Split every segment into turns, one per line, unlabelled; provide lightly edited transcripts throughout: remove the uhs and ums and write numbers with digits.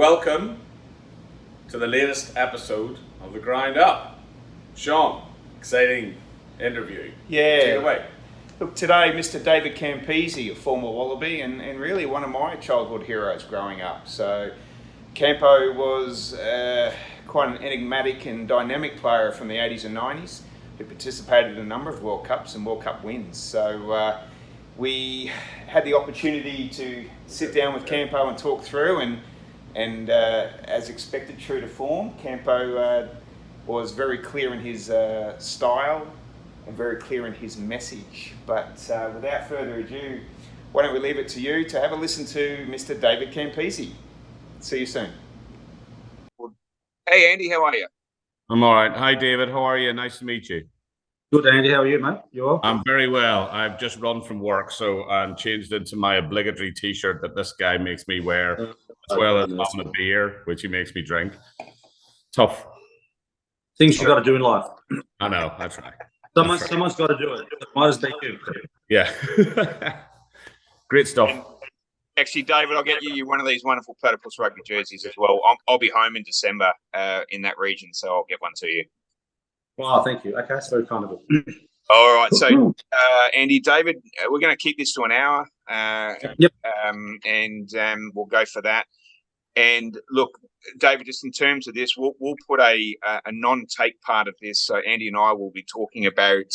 welcome to the latest episode of The Grind Up. Sean, exciting interview.
Yeah.
Take it away.
Look, today, Mr. David Campese, a former Wallaby and really one of my childhood heroes growing up. So, Campo was quite an enigmatic and dynamic player from the 80s and 90s who participated in a number of World Cups and World Cup wins. So, we had the opportunity to sit down with Campo and talk through, and as expected, true to form, Campo was very clear in his style and very clear in his message. But without further ado, why don't we leave it to you to have a listen to Mr. David Campese. See you soon.
Hey Andy, how are you?
I'm all right. Hi David, how are you? Nice to meet you.
Good, Andy. How are you, mate? You well?
I'm very well. I've just run from work, so I'm changed into my obligatory T-shirt that this guy makes me wear, as well as having a beer, which he makes me drink. Tough.
Things you got to do in life.
I know, that's right.
Someone's got to do it. Might as well be you.
Yeah. Great stuff.
Actually, David, I'll get you one of these wonderful Platypus Rugby jerseys as well. I'll be home in December in that region, so I'll get one to you.
Wow, thank you. Okay, that's very kind of you.
All right, so Andy, David, we're going to keep this to an hour,
Yep.
And we'll go for that. And look, David, just in terms of this, we'll put a non-take part of this. So Andy and I will be talking about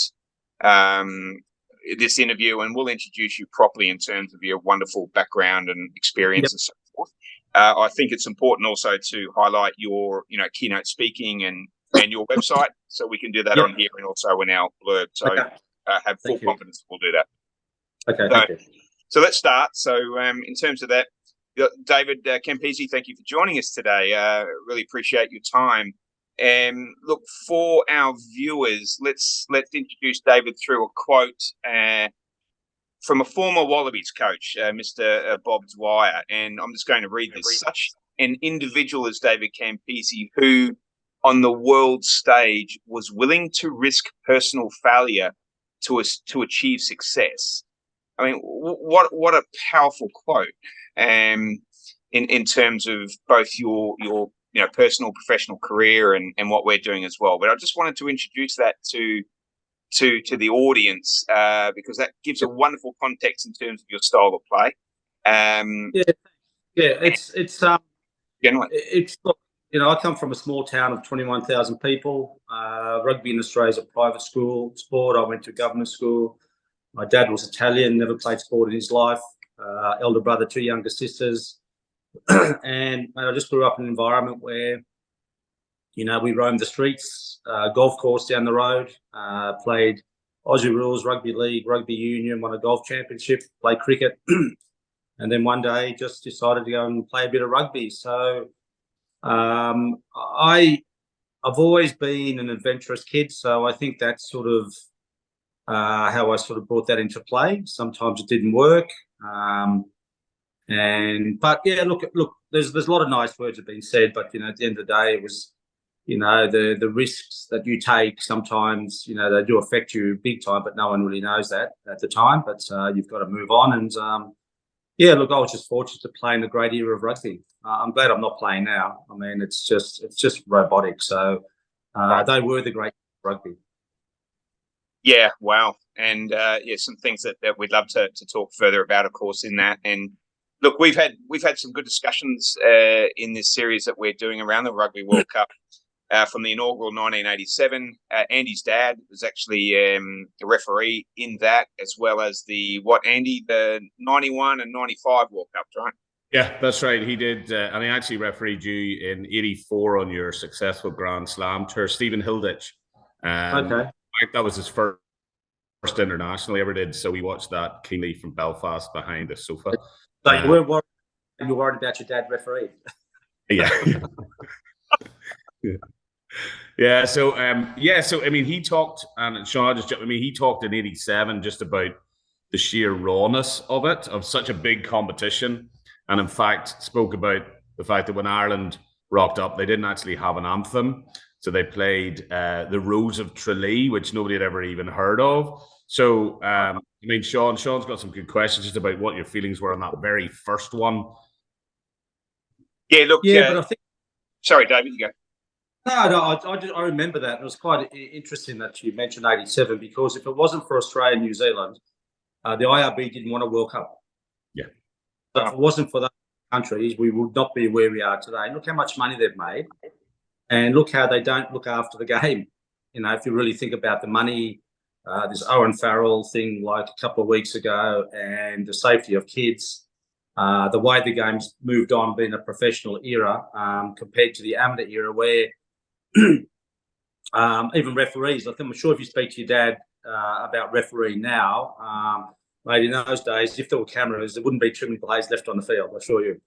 this interview, and we'll introduce you properly in terms of your wonderful background and experience and so forth. I think it's important also to highlight your, keynote speaking and your website, so we can do that on here and also in our blurb. So have full confidence we'll do that.
Okay, thank you.
So let's start. So in terms of that, David Campese, thank you for joining us today. Really appreciate your time. And look, for our viewers, let's introduce David through a quote from a former Wallabies coach, Mr. Bob Dwyer. And I'm just going to read this. Such an individual as David Campese, who on the world stage was willing to risk personal failure to achieve success. I mean, what a powerful quote. In terms of both your personal professional career and what we're doing as well. But I just wanted to introduce that to the audience because that gives a wonderful context in terms of your style of play.
I come from a small town of 21,000 people. Rugby in Australia is a private school sport. I went to government school. My dad was Italian, never played sport in his life. Elder brother, 2 younger sisters. And I just grew up in an environment where, we roamed the streets, golf course down the road, played Aussie rules, rugby league, rugby union, won a golf championship, played cricket. And then one day just decided to go and play a bit of rugby. So I've always been an adventurous kid. So I think that's sort of how I sort of brought that into play. Sometimes it didn't work. But look, there's a lot of nice words have been said, but at the end of the day, it was, the risks that you take sometimes, they do affect you big time, but no one really knows that at the time. But you've got to move on. And I was just fortunate to play in a great era of rugby. I'm glad I'm not playing now. I mean, it's just robotic. So they were the great rugby.
Yeah, wow. And some things that we'd love to talk further about, of course, in that. And look, we've had some good discussions in this series that we're doing around the Rugby World Cup from the inaugural 1987. Andy's dad was actually the referee in that, as well as the 91 and 95 World Cups, right?
Yeah, that's right. He did, and he actually refereed you in '84 on your successful Grand Slam tour. Stephen Hilditch.
Okay.
That was his first international he ever did, so we watched that keenly from Belfast behind the sofa.
So you weren't worried about your dad referee?
Yeah. Yeah. So I mean, he talked, and Sean, he talked in '87 just about the sheer rawness of it, of such a big competition, and in fact spoke about the fact that when Ireland rocked up, they didn't actually have an anthem. So they played the Rose of Tralee, which nobody had ever even heard of. So, Sean's got some good questions just about what your feelings were on that very first one.
Yeah, look.
Yeah, but I think
Sorry, David, you go.
I remember that. It was quite interesting that you mentioned '87 because if it wasn't for Australia and New Zealand, the IRB didn't want a World Cup.
Yeah.
So if it wasn't for those countries, we would not be where we are today. And look how much money they've made, and look how they don't look after the game. You know, if you really think about the money, this Owen Farrell thing like a couple of weeks ago, and the safety of kids, the way the game's moved on, being a professional era compared to the amateur era, where even referees. I'm sure if you speak to your dad about refereeing now, maybe in those days, if there were cameras, there wouldn't be too many players left on the field. I assure you.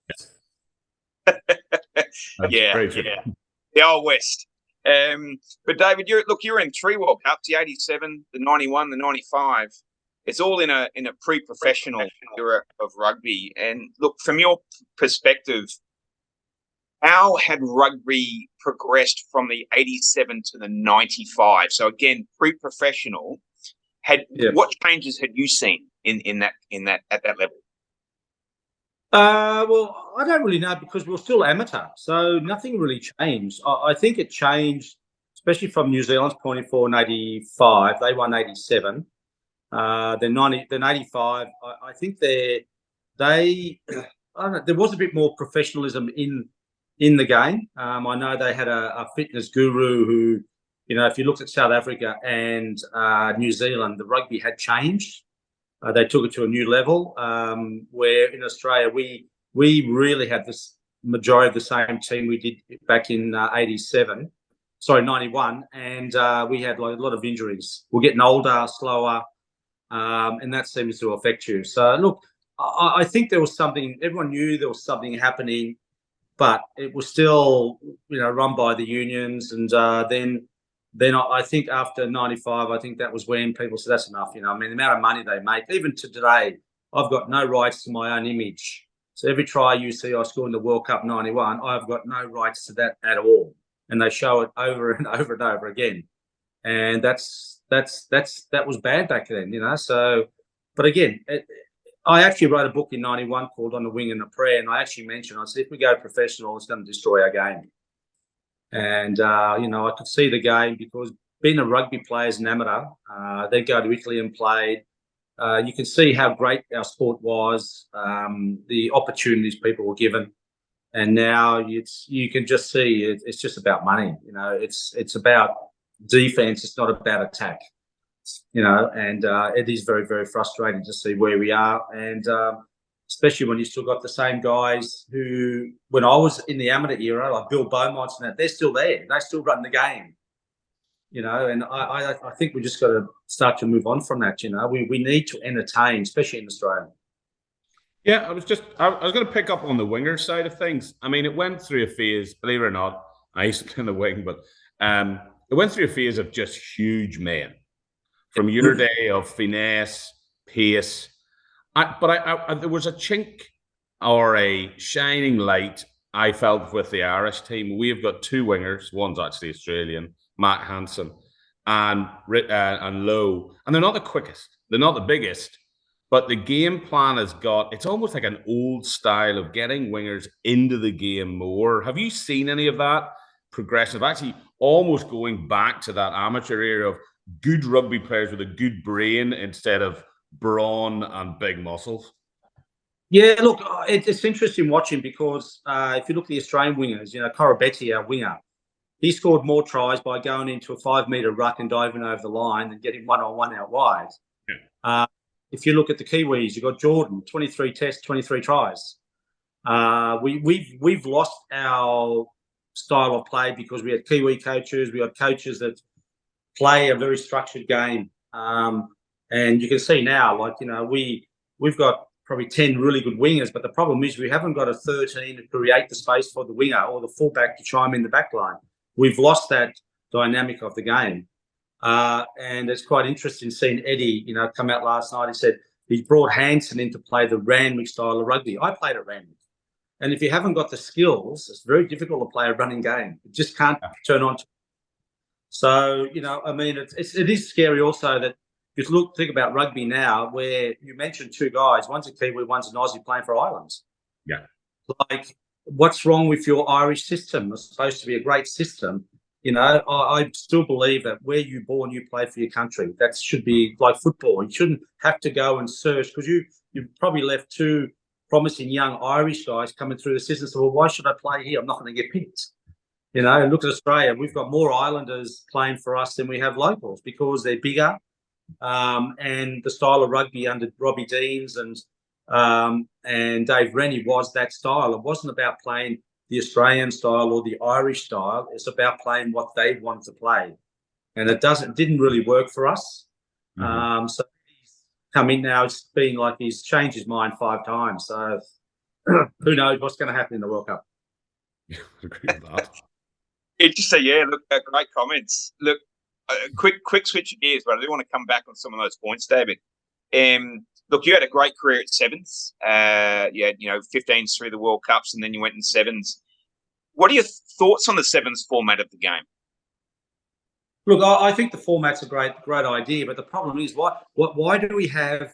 Yeah, the old West. But David, you're in 3 World Cups: the '87, the '91, the '95. It's all in a pre-professional era of rugby. And look, from your perspective, how had rugby progressed from the '87 to the '95? So again, pre-professional. What changes had you seen in that at that level?
Well, I don't really know because we're still amateur, so nothing really changed. I think it changed, especially from New Zealand's point of view in '85. They won '87. Then '85. I think they I don't know, there was a bit more professionalism in the game. I know they had a fitness guru who, you know, if you looked at South Africa and New Zealand, the rugby had changed. They took it to a new level, where in Australia we really had this majority of the same team we did back in '91, and we had like a lot of injuries. We're getting older, slower, and that seems to affect you. So look, I think there was something. Everyone knew there was something happening, but it was still, you know, run by the unions, and then I think after '95, I think that was when people said that's enough. You know, I mean, the amount of money they make, even to today, I've got no rights to my own image. So every try you see I scored in the World Cup '91, I've got no rights to that at all, and they show it over and over and over again. And that was bad back then, you know. So, but again, I actually wrote a book in '91 called On the Wing and the Prayer, and I actually mentioned, I said, if we go professional, it's going to destroy our game. And, you know, I could see the game because being a rugby player as an amateur, they go to Italy and played. You can see how great our sport was, the opportunities people were given. And now you can just see it's just about money. You know, it's about defense. It's not about attack, you know, and it is very, very frustrating to see where we are. And especially when you still got the same guys who, when I was in the amateur era, like Bill Beaumont and that, they're still there. They still run the game, you know, and I think we just got to start to move on from that, you know. We need to entertain, especially in Australia.
Yeah, I was going to pick up on the winger side of things. I mean, it went through a phase, believe it or not. I used to play in the wing, but it went through a phase of just huge men from your day of finesse, pace. But there was a chink or a shining light I felt with the Irish team. We've got 2 wingers. One's actually Australian, Matt Hansen, and Lowe. And they're not the quickest. They're not the biggest. But the game plan it's almost like an old style of getting wingers into the game more. Have you seen any of that progression of actually almost going back to that amateur era of good rugby players with a good brain instead of brawn and big muscles?
Yeah, look, it's interesting watching because if you look at the Australian wingers, you know, Corabetti, our winger, he scored more tries by going into a 5-metre ruck and diving over the line than getting one-on-one out wide. Yeah. If you look at the Kiwis, you've got Jordan, 23 tests, 23 tries. We've lost our style of play because we had Kiwi coaches, we had coaches that play a very structured game. And you can see now, like, you know, we've got probably 10 really good wingers, but the problem is we haven't got a 13 to create the space for the winger or the fullback to chime in the back line. We've lost that dynamic of the game. And it's quite interesting seeing Eddie, you know, come out last night. He said he brought Hansen in to play the Randwick style of rugby. I played at Randwick. And if you haven't got the skills, it's very difficult to play a running game. You just can't turn on. So, you know, I mean, it is scary also that if you think about rugby now, where you mentioned 2 guys, one's a Kiwi, one's an Aussie playing for Islands.
Yeah.
Like, what's wrong with your Irish system? It's supposed to be a great system. I still believe that where you're born, you play for your country. That should be like football. You shouldn't have to go and search, because you've probably left two promising young Irish guys coming through the system. So, well, why should I play here? I'm not going to get picked. Look at Australia. We've got more Islanders playing for us than we have locals, because they're bigger, and the style of rugby under Robbie Deans and Dave Rennie was that style. It wasn't about playing the Australian style or the Irish style. It's about playing what they wanted to play, and it didn't really work for us. Mm-hmm. So he's come in now. It's been like he's changed his mind 5 times. So who knows what's going to happen in the World Cup?
I agree with that.
Interesting, yeah. Look, great comments. Look, quick switch of gears, but I do want to come back on some of those points, David. Look, you had a great career at sevens. You had, 15s through the World Cups, and then you went in sevens. What are your thoughts on the sevens format of the game?
Look, I think the format's a great idea, but the problem is, why do we have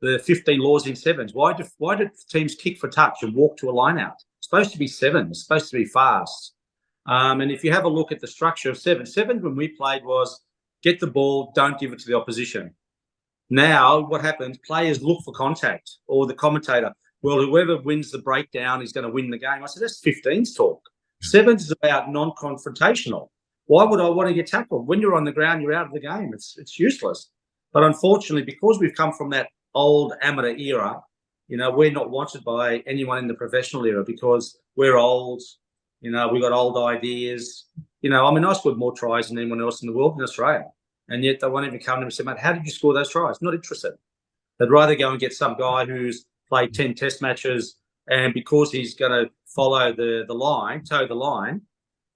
the 15 laws in sevens? Why do teams kick for touch and walk to a line out? It's supposed to be sevens. It's supposed to be fast. And if you have a look at the structure of sevens when we played was get the ball, don't give it to the opposition. Now, what happens, players look for contact, or the commentator, well, whoever wins the breakdown is going to win the game. I said, that's 15's talk. Sevens is about non-confrontational. Why would I want to get tackled? When you're on the ground, you're out of the game. It's useless. But unfortunately, because we've come from that old amateur era, we're not wanted by anyone in the professional era, because we're old. We've got old ideas. I scored more tries than anyone else in the world in Australia. And yet they won't even come to me and say, mate, how did you score those tries? Not interested. They'd rather go and get some guy who's played 10 test matches, and because he's going to follow toe the line.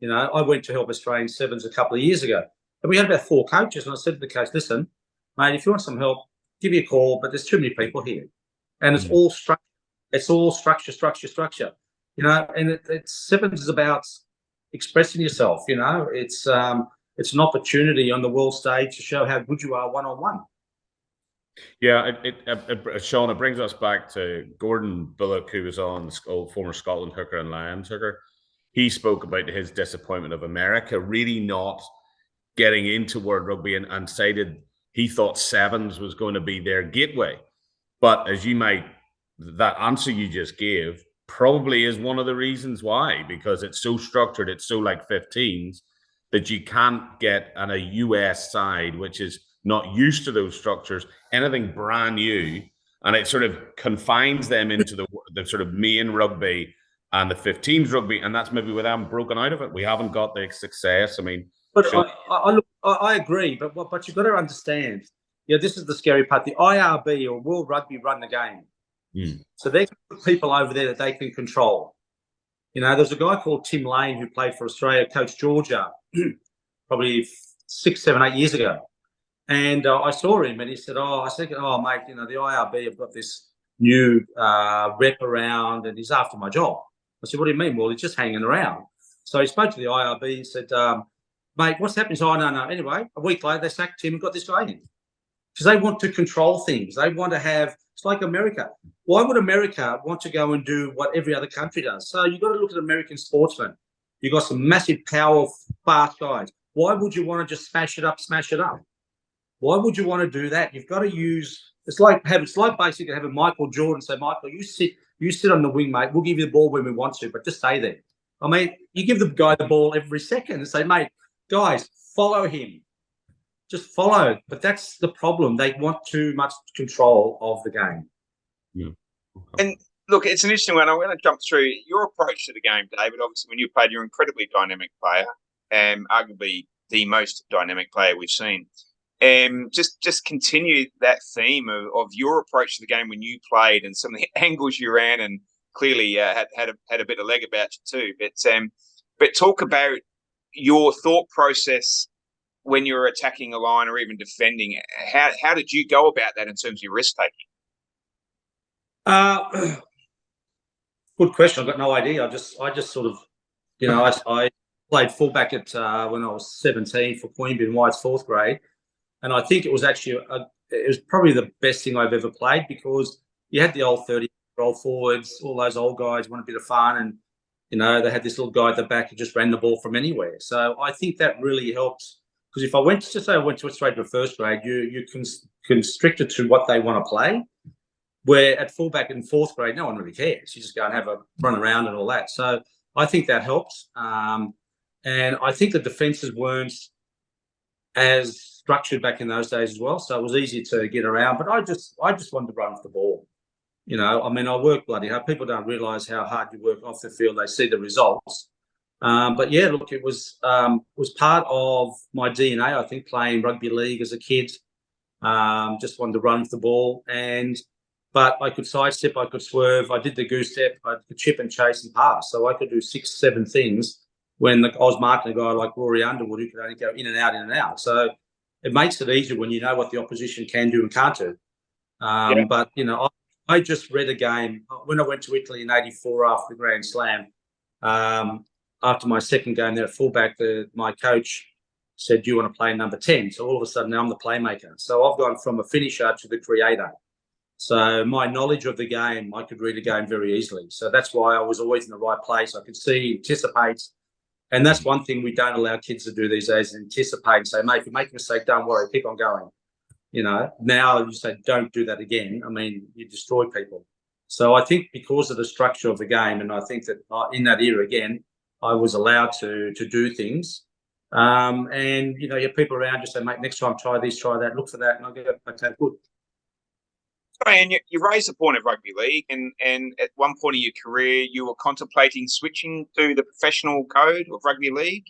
I went to help Australian sevens a couple of years ago, and we had about 4 coaches, and I said to the coach, listen, mate, if you want some help, give me a call, but there's too many people here. And it's all structure. It's all structure. And sevens is about expressing yourself. It's an opportunity on the world stage to show how good you are one-on-one.
Yeah, Sean, it brings us back to Gordon Bullock, who was on the former Scotland hooker and Lions hooker. He spoke about his disappointment of America really not getting into World Rugby, and cited he thought sevens was going to be their gateway. But that answer you just gave probably is one of the reasons why, because it's so structured, it's so like 15s, that you can't get on a US side, which is not used to those structures, anything brand new, and it sort of confines them into the sort of main rugby and the 15s rugby, and that's maybe where they haven't broken out of it. We haven't got the success.
But I agree, but you've got to understand, this is the scary part. The IRB, or World Rugby, run the game. So they put people over there that they can control. There's a guy called Tim Lane who played for Australia, coached Georgia, probably 6, 7, 8 years ago. And I saw him, and he said, mate, the IRB have got this new rep around, and he's after my job. I said, what do you mean? Well, he's just hanging around. So he spoke to the IRB and said, mate, what's happening? So, no. Anyway, a week later, they sacked him and got this guy in. Because they want to control things. They want to have, it's like America. Why would America want to go and do what every other country does? So you've got to look at American sportsmen. You've got some massive, power, fast guys. Why would you want to just smash it up? Why would you want to do that? You've got to use, it's like basically having Michael Jordan say, Michael, you sit on the wing, mate. We'll give you the ball when we want to, but just stay there. You give the guy the ball every second and say, mate, guys, follow him. Just follow. But that's the problem. They want too much control of the game.
Yeah.
And look, it's an interesting one. I'm going to jump through your approach to the game, David. Obviously, when you played, you're an incredibly dynamic player, and arguably the most dynamic player we've seen. Just continue that theme of your approach to the game when you played, and some of the angles you ran, and clearly had a bit of leg about you too. But talk about your thought process when you were attacking a line or even defending. How did you go about that in terms of your risk taking?
Good question. I've got no idea. I just sort of, I played fullback at when I was 17 for Queanbeyan White's 4th grade. And I think it was actually, it was probably the best thing I've ever played, because you had the old 30-year-old forwards, all those old guys want a bit of fun, and You know, they had this little guy at the back who just ran the ball from anywhere. So I think that really helps, because if I went straight to first grade, you constrict it to what they want to play. Where at fullback in fourth grade, no one really cares. You just go and have a run around and all that. So I think that helps. And I think the defences weren't as structured back in those days as well. So it was easy to get around. But I just wanted to run off the ball. You know, I mean, I work bloody hard. People don't realise how hard you work off the field. They see the results. But yeah, look, it was part of my DNA, I think, playing rugby league as a kid. Just wanted to run off the ball. But I could sidestep, I could swerve, I did the goose step, I could chip and chase and pass. So I could do 6, 7 things when I was marking a guy like Rory Underwood who could only go in and out, in and out. So it makes it easier when you know what the opposition can do and can't do. But, you know, I just read a game. When I went to Italy in '84 after the Grand Slam, after my second game there at fullback, my coach said, "Do you want to play number 10?" So all of a sudden now I'm the playmaker. So I've gone from a finisher to the creator. So my knowledge of the game, I could read a game very easily. So that's why I was always in the right place. I could see, anticipate. And that's one thing we don't allow kids to do these days, anticipate and say, mate, if you make a mistake, don't worry, keep on going. You know, now you say, don't do that again. I mean, you destroy people. So I think because of the structure of the game, and I think that in that era, again, I was allowed to do things. And, you know, you have people around you say, mate, next time try this, try that, look for that. And I go, okay, good.
And you raised the point of rugby league, and at one point of your career, you were contemplating switching to the professional code of rugby league.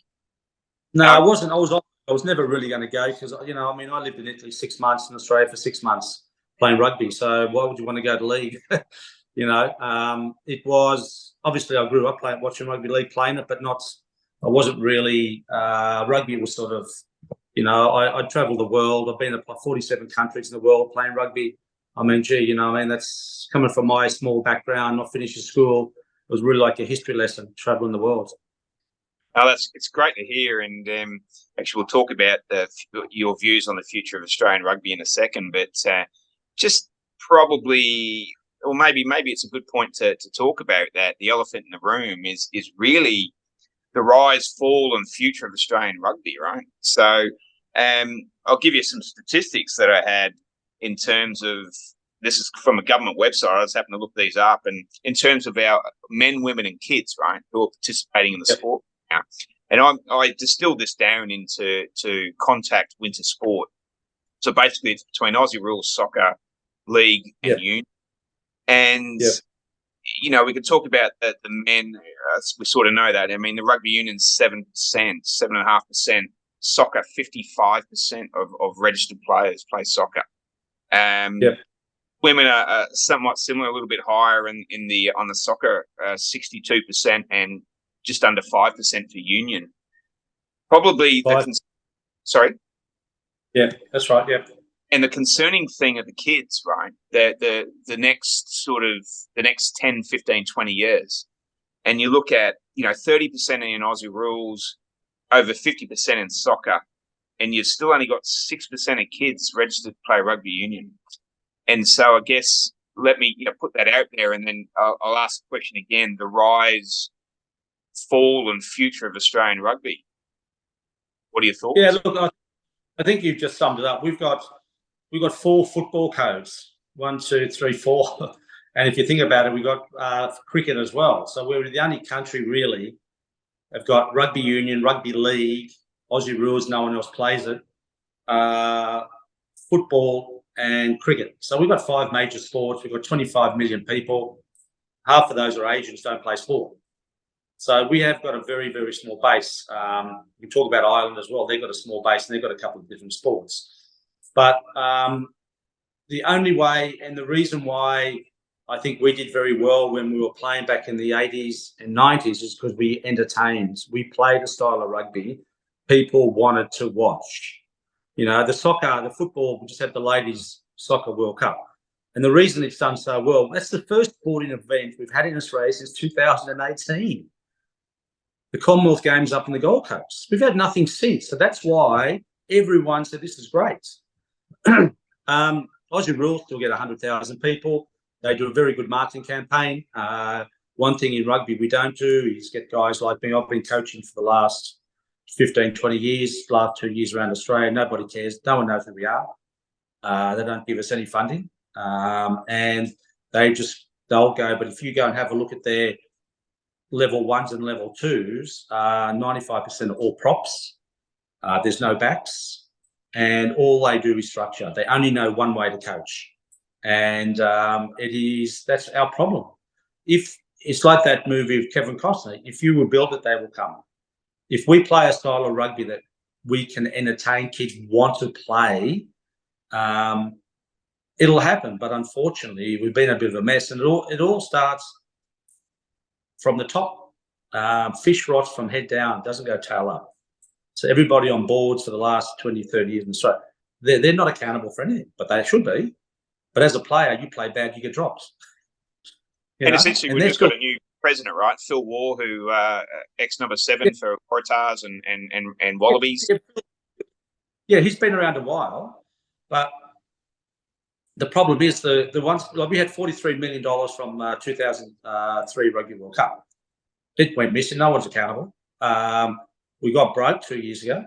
No, I wasn't. I was never really going to go because, you know, I mean, I lived in Italy 6 months, in Australia for 6 months playing rugby. So why would you want to go to league? You know, it was obviously I grew up watching rugby league, playing it, but not. I wasn't really. Rugby was sort of, you know, I travelled the world. I've been to 47 countries in the world playing rugby. I mean, gee, you know, I mean, that's coming from my small background, not finishing school. It was really like a history lesson, traveling the world.
Oh, it's great to hear. And actually, we'll talk about your views on the future of Australian rugby in a second. But just probably, or maybe it's a good point to talk about that. The elephant in the room is really the rise, fall, and future of Australian rugby, right? So I'll give you some statistics that I had. In terms of, this is from a government website, I was having to look these up, and in terms of our men, women, and kids, right, who are participating in the sport now, and I distilled this down into contact winter sport. So basically, it's between Aussie Rules Soccer League and Union, and you know, we could talk about the men. We sort of know that. I mean, the rugby union's 7%, 7.5%. Soccer, 55% of registered players play soccer. Women are somewhat similar, a little bit higher on the soccer, 62%, and just under 5% for union. Probably sorry.
Yeah, that's right. Yeah.
And the concerning thing are the kids, right? The next 10, 15, 20 years, and you look at, you know, 30% in Aussie Rules, over 50% in soccer. And you've still only got 6% of kids registered to play rugby union. And so I guess let me put that out there, and then I'll ask the question again, the rise, fall, and future of Australian rugby. What are your thoughts?
Yeah, look, I think you've just summed it up. We've got 4 football codes, 1, 2, 3, 4. And if you think about it, we've got cricket as well. So we're the only country really have got rugby union, rugby league, Aussie Rules, no one else plays it, football and cricket. So we've got 5 major sports. We've got 25 million people. Half of those are Asians, don't play sport. So we have got a very, very small base. We talk about Ireland as well. They've got a small base and they've got a couple of different sports. But the only way and the reason why I think we did very well when we were playing back in the 80s and 90s is because we entertained. We played a style of rugby people wanted to watch. You know, the football, we just had the Ladies Soccer World Cup. And the reason it's done so well, that's the first sporting event we've had in Australia since 2018. The Commonwealth Games up in the Gold Coast. We've had nothing since. So that's why everyone said this is great. Aussie Rules still get 100,000 people. They do a very good marketing campaign. One thing in rugby we don't do is get guys like me. I've been coaching for the last 15, 20 years, last 2 years around Australia. Nobody cares. No one knows who we are. They don't give us any funding. And they'll go. But if you go and have a look at their level ones and level twos, 95% are all props. There's no backs. And all they do is structure. They only know one way to coach. And that's our problem. If it's like that movie of Kevin Costner, if you will build it, they will come. If we play a style of rugby that we can entertain, kids want to play, it'll happen. But unfortunately, we've been a bit of a mess, and it all starts from the top. Fish rots from head down, doesn't go tail up. So everybody on boards for the last 20, 30 years in Australia, they're not accountable for anything, but they should be. But as a player, you play bad, you get dropped.
Essentially, we've just got a new president, right? Phil Waugh, who ex number 7 for Waratahs and Wallabies.
Yeah, he's been around a while, but the problem is the ones like we had $43 million from 2003 Rugby World Cup. It went missing. No one's accountable. We got broke 2 years ago.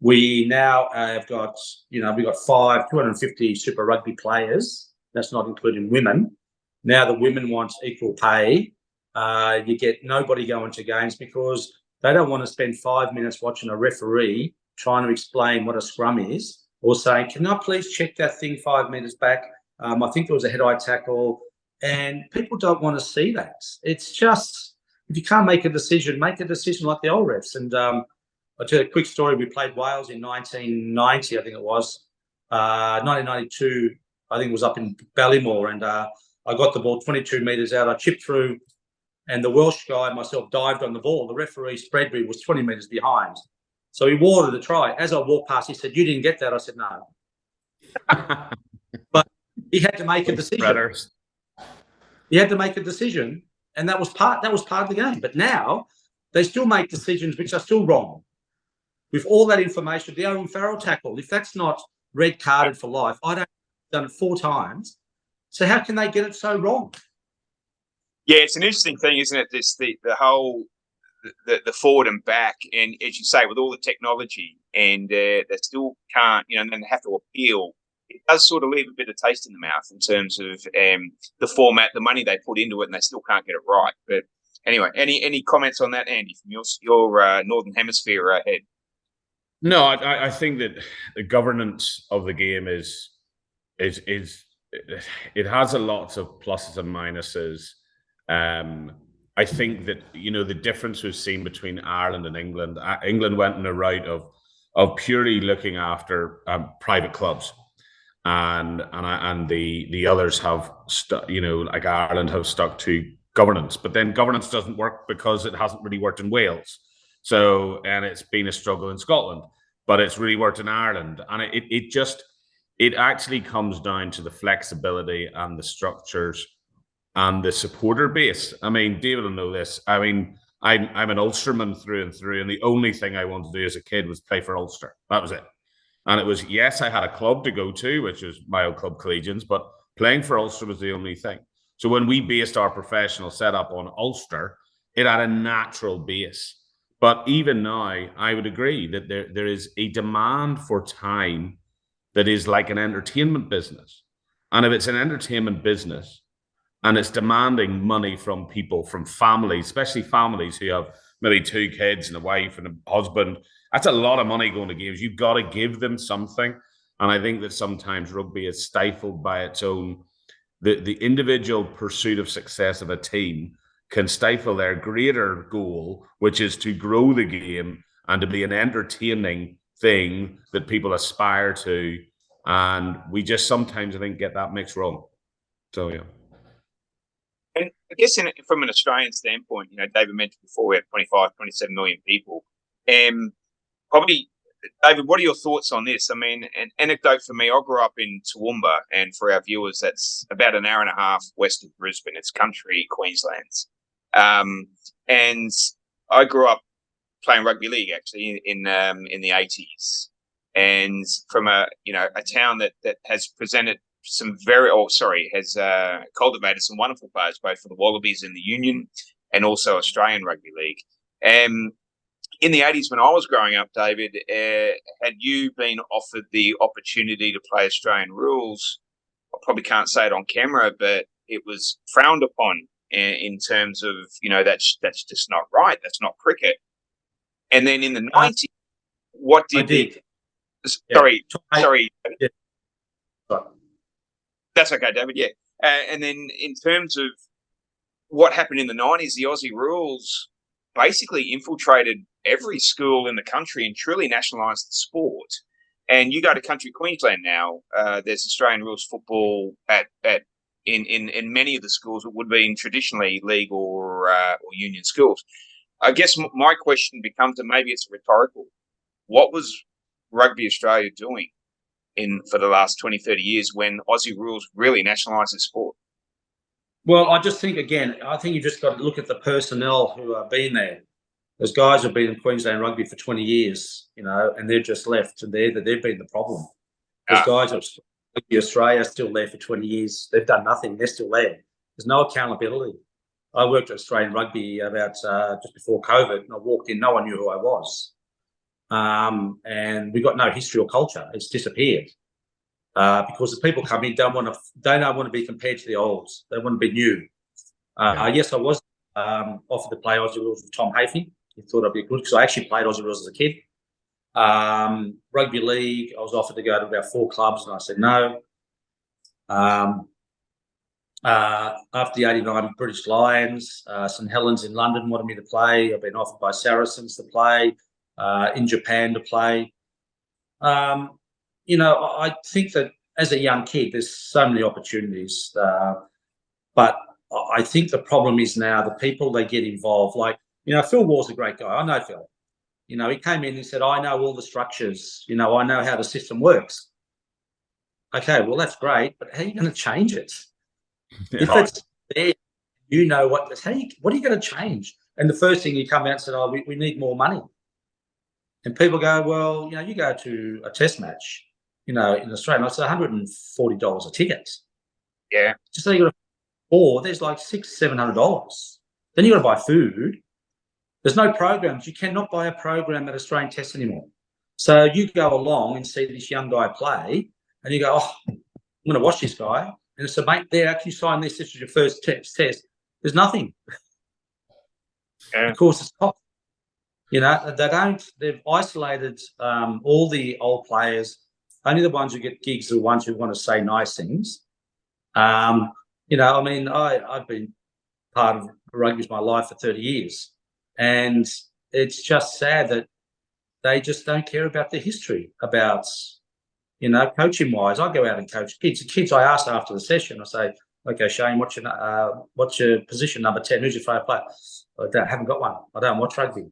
We now have got, we got 250 Super Rugby players. That's not including women. Now the women want equal pay. You get nobody going to games because they don't want to spend 5 minutes watching a referee trying to explain what a scrum is, or saying, can I please check that thing 5 meters back? I think there was a head-eye tackle. And people don't want to see that. It's just, if you can't make a decision like the old refs. And I'll tell you a quick story. We played Wales in 1990, I think it was. 1992, I think it was up in Ballymore. And I got the ball 22 metres out. I chipped through, and the Welsh guy and myself dived on the ball. The referee, Spreadbury, was 20 metres behind. So he awarded the try. As I walked past, he said, "You didn't get that?" I said, "No." But he had to make a decision. He had to make a decision, and that was part of the game. But now they still make decisions which are still wrong. With all that information, the Owen Farrell tackle, if that's not red carded for life, I don't done it 4 times. So how can they get it so wrong?
Yeah, it's an interesting thing, isn't it? The whole the forward and back, and as you say, with all the technology, and they still can't, and then they have to appeal. It does sort of leave a bit of taste in the mouth in terms of the format, the money they put into it, and they still can't get it right. But anyway, any comments on that, Andy, from your Northern Hemisphere head?
No, I think that the governance of the game is it has a lot of pluses and minuses. I think that the difference we've seen between Ireland and England. England went in a route of purely looking after private clubs, and the others have like Ireland have stuck to governance. But then governance doesn't work because it hasn't really worked in Wales. So, and it's been a struggle in Scotland, but it's really worked in Ireland, and it actually comes down to the flexibility and the structures and the supporter base. I mean, David will know this. I mean, I'm an Ulsterman through and through, and the only thing I wanted to do as a kid was play for Ulster. That was it. And it was, yes, I had a club to go to, which was my old club, Collegians, but playing for Ulster was the only thing. So when we based our professional setup on Ulster, it had a natural base. But even now, I would agree that there is a demand for time that is like an entertainment business. And if it's an entertainment business and it's demanding money from people, from families, especially families who have maybe 2 kids and a wife and a husband, that's a lot of money going to games. You've got to give them something. And I think that sometimes rugby is stifled by its own, the individual pursuit of success of a team can stifle their greater goal, which is to grow the game and to be an entertaining thing that people aspire to. And we just sometimes, I think, get that mix wrong. So, yeah.
And I guess from an Australian standpoint, David mentioned before we have 25, 27 million people. Probably, David, what are your thoughts on this? I mean, an anecdote for me, I grew up in Toowoomba, and for our viewers, that's about an hour and a half west of Brisbane. It's country Queensland. And I grew up playing rugby league actually in the 80s, and from a town that has presented cultivated some wonderful players, both for the Wallabies in the Union and also Australian Rugby League. In the 80s, when I was growing up, David, had you been offered the opportunity to play Australian rules, I probably can't say it on camera, but it was frowned upon in terms of, that's just not right. That's not cricket. And then in the 90s, what did
did.
Sorry.
Yeah.
That's okay, David. Yeah. And then in terms of what happened in the 90s, the Aussie rules basically infiltrated every school in the country and truly nationalised the sport. And you go to country Queensland now, there's Australian rules football in many of the schools that would be in traditionally league or union schools. I guess my question becomes, and maybe it's rhetorical, what was Rugby Australia doing for the last 20, 30 years when Aussie rules really nationalised the sport?
Well, I just think, again, you just got to look at the personnel who have been there. Those guys have been in Queensland Rugby for 20 years, and they've just left, and they've been the problem. Those guys at Rugby Australia are still there for 20 years. They've done nothing. They're still there. There's no accountability. I worked at Australian Rugby about just before COVID, and I walked in, no one knew who I was. And we got no history or culture. It's disappeared because the people come in don't want to be compared to the olds. They want to be new. Yes, I was offered to play Aussie rules with Tom Hafey. He thought I'd be good because I actually played Aussie rules as a kid. Rugby league, I was offered to go to about 4 clubs, and I said no. After the 89 British Lions, St Helens in London wanted me to play. I've been offered by Saracens to play, in Japan to play. I think that as a young kid, there's so many opportunities. But I think the problem is now the people they get involved. Like, Phil Waugh's a great guy. I know Phil. He came in and said, I know all the structures. I know how the system works. Okay, well, that's great. But how are you going to change it? If it's there, what are you going to change? And the first thing you come out and said, we need more money. And people go, well, you go to a test match, in Australia, it's $140 a ticket.
Yeah.
Just so you got there's like $600-700. Then you got to buy food. There's no programs. You cannot buy a program at Australian Test anymore. So you go along and see this young guy play, and you go, I'm going to watch this guy. And so, mate, they actually signed this. This is your first test. There's nothing.
Yeah.
Of course, it's top. They've isolated all the old players. Only the ones who get gigs are the ones who want to say nice things. I've been part of rugby's my life for 30 years. And it's just sad that they just don't care about the history, about, coaching-wise. I go out and coach kids. The kids I ask after the session, I say, okay, Shane, what's your position, number 10? Who's your favourite player? I haven't got one. I don't watch rugby.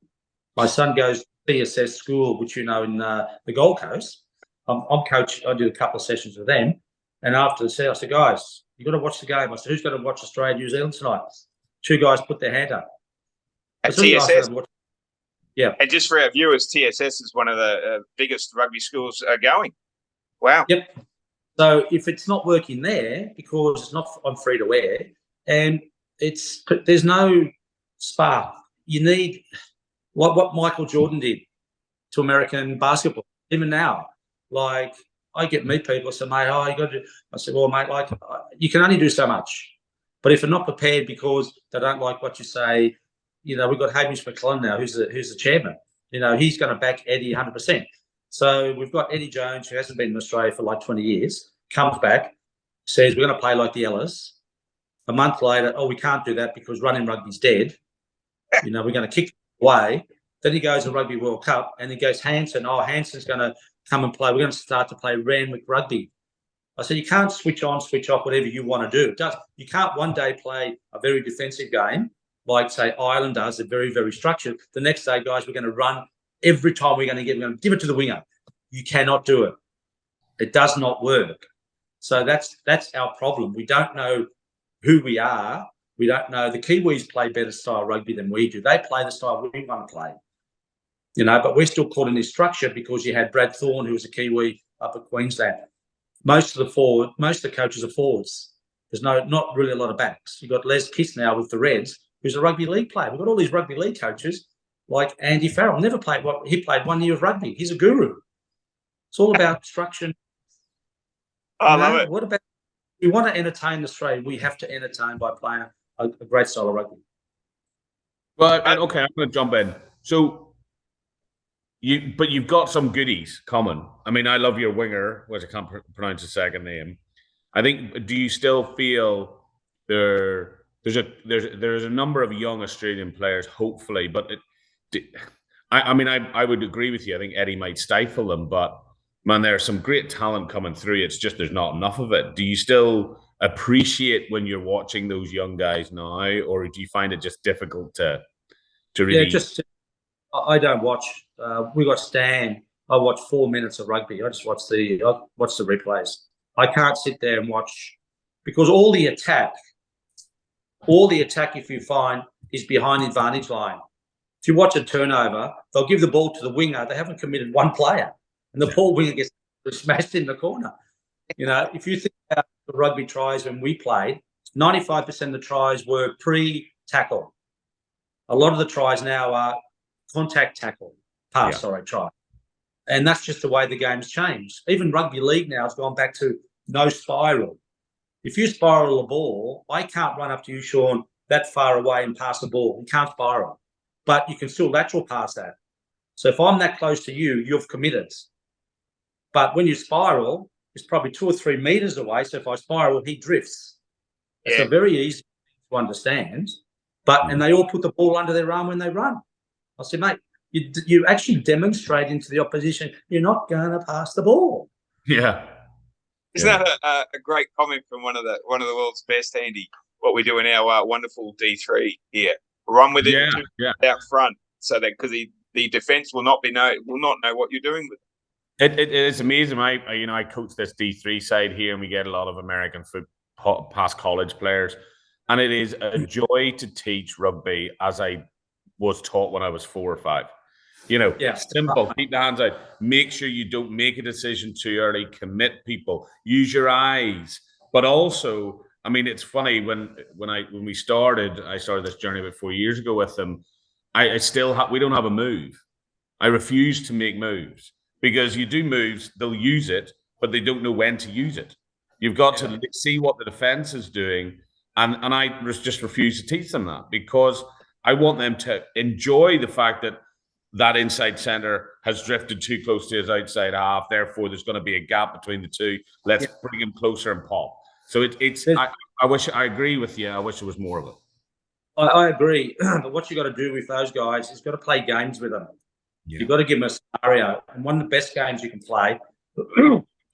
My son goes to BSS school, which in the Gold Coast. I'm coach. I did a couple of sessions with them. And after the session, I said, guys, you've got to watch the game. I said, who's going to watch Australia, New Zealand tonight? 2 guys put their hand up.
At TSS?
Yeah.
And just for our viewers, TSS is one of the biggest rugby schools going. Wow.
Yep. So if it's not working there, because it's not on free to wear, and there's no spark. You need what Michael Jordan did to American basketball. Even now, like I meet people say, mate, you got to do. I said, well, mate, like you can only do so much. But if they're not prepared because they don't like what you say, we've got Hamish McClellan now, who's the chairman. He's going to back Eddie 100%. So we've got Eddie Jones, who hasn't been in Australia for like 20 years, comes back, says we're going to play like the Ellis. A month later, we can't do that because running rugby's dead. We're going to kick away. Then he goes to Rugby World Cup and he goes, Hansen Hansen's going to come and play. We're going to start to play Randwick rugby. I said, you can't switch on, switch off, whatever you want to do. You can't one day play a very defensive game like, say, Ireland does. They're very, very structured. The next day, guys, we're going to run. Every time we're going to give it to the winger. You cannot do it. It does not work. So that's our problem. We don't know who we are. We don't know. The Kiwis play better style rugby than we do. They play the style we want to play. But we're still caught in this structure because you had Brad Thorne, who was a Kiwi up at Queensland. most of the coaches are forwards. There's not really a lot of backs. You've got Les Kiss now with the Reds, who's a rugby league player. We've got all these rugby league coaches like Andy Farrell. Never played he played 1 year of rugby. He's a guru. It's all about structure.
I love it.
What about, if we want to entertain Australia, we have to entertain by playing a great style of rugby.
Well, okay, I'm going to jump in. So, you've got some goodies coming. I mean, I love your winger, which I can't pronounce his second name. I think. Do you still feel there's a number of young Australian players, hopefully, but I would agree with you. I think Eddie might stifle them, but man, there's some great talent coming through. It's just there's not enough of it. Do you still appreciate when you're watching those young guys now, or do you find it just difficult to really?
Yeah, I don't watch. We got Stan. I watch 4 minutes of rugby. I just watch the replays. I can't sit there and watch, because all the attack, if you find, is behind the advantage line. If you watch a turnover, they'll give the ball to the winger. They haven't committed one player, and the poor winger gets smashed in the corner. You know, if you think about the rugby tries when we played, 95% of the tries were pre-tackle. A lot of the tries now are contact tackle, try. And that's just the way the game's changed. Even rugby league now has gone back to no spiral. If you spiral a ball, I can't run up to you, Sean, that far away and pass the ball. You can't spiral. But you can still lateral pass that. So if I'm that close to you, you've committed. But when you spiral, it's probably 2 or 3 meters away. So if I spiral, he drifts. It's a very easy thing to understand. And they all put the ball under their arm when they run. I said, mate, you actually demonstrate into the opposition you're not going to pass the ball.
Yeah.
Isn't that a great comment from one of the world's best, Andy? What we do in our wonderful D3 here, run with it out front, so that because the defense will not know what you're doing with it.
It is amazing. I coach this D3 side here, and we get a lot of American football past college players, and it is a joy to teach rugby as I was taught when I was 4 or 5. Simple. Keep the hands out. Make sure you don't make a decision too early. Commit people. Use your eyes. But also, I mean, it's funny when we started. I started this journey about 4 years ago with them. We don't have a move. I refuse to make moves, because you do moves, they'll use it, but they don't know when to use it. You've got to see what the defense is doing, and I just refuse to teach them that, because I want them to enjoy the fact that inside centre has drifted too close to his outside half. Therefore, there's going to be a gap between the two. Let's bring him closer and pop. So I agree with you. I wish there was more of it.
I agree. But what you got to do with those guys is got to play games with them. Yeah. You've got to give them a scenario. And one of the best games you can play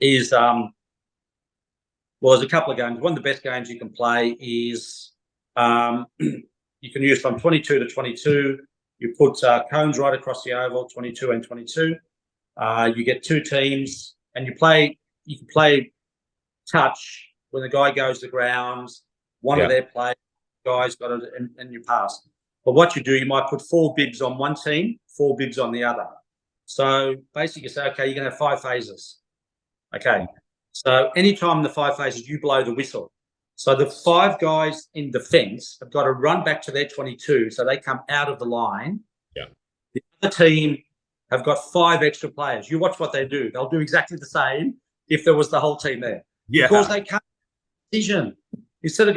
is, there's a couple of games. One of the best games you can play is you can use from 22 to 22. You put cones right across the oval, 22 and 22. You get 2 teams, and you can play touch when the guy goes to the ground. One of their guys got it, and you pass. But what you do, you might put 4 bibs on one team, 4 bibs on the other. So basically you say, okay, you're going to have 5 phases. Okay. So anytime in the 5 phases, you blow the whistle. So the 5 guys in defence have got to run back to their 22, so they come out of the line.
Yeah.
The other team have got 5 extra players. You watch what they do. They'll do exactly the same if there was the whole team there.
Yeah.
Because they can't make a decision. Instead of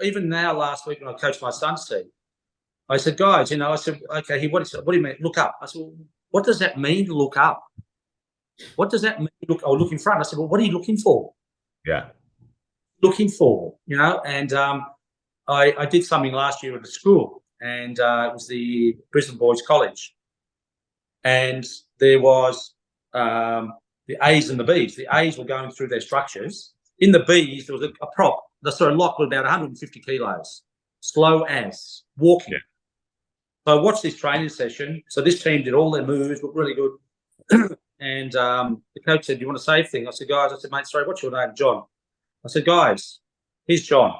even now, last week when I coached my son's team, I said, guys, okay, what do you mean? Look up. I said, well, what does that mean to look up? What does that mean? Look in front. I said, well, what are you looking for?
Yeah.
Looking for, and I did something last year at the school, and it was the Brisbane Boys College, and there was the A's and the B's. The A's were going through their structures. In the B's, there was a prop. The lock was about 150 kilos, slow as walking. Yeah. So I watched this training session. So this team did all their moves, looked really good, and the coach said, "Do you want to say anything?" I said, "Guys," I said, "Mate, sorry, what's your name?" "John." I said, "Guys, here's John.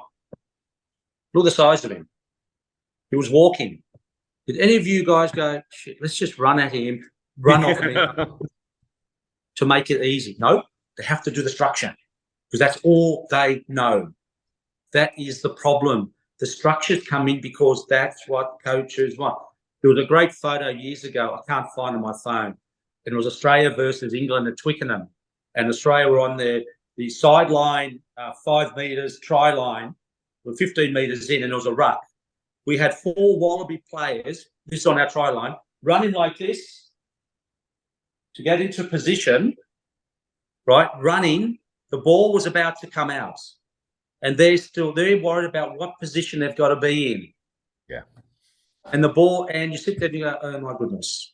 Look at the size of him. He was walking. Did any of you guys go, shit, let's just run at him, run off him to make it easy?" No. They have to do the structure because that's all they know. That is the problem. The structures come in because that's what coaches want. There was a great photo years ago. I can't find it on my phone. And it was Australia versus England at Twickenham. And Australia were on the sideline, 5 metres, try line, with 15 metres in, and it was a ruck. We had 4 Wallaby players, this is on our try line, running like this to get into position, right? Running, the ball was about to come out. And they're worried about what position they've got to be in.
Yeah.
And the ball, and you sit there and you go, oh my goodness.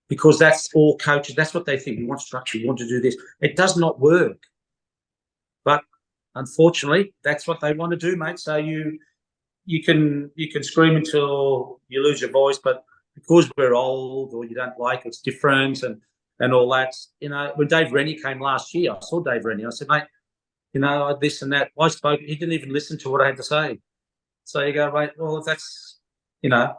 Because that's all coaches, that's what they think. You want structure, you want to do this. It does not work. But unfortunately, that's what they want to do, mate. So you can scream until you lose your voice, but because we're old or you don't like it's different and all that, you know, when Dave Rennie came last year, I saw Dave Rennie, I said, mate, you know, this and that. I spoke, he didn't even listen to what I had to say. So you go, mate, well, that's, you know,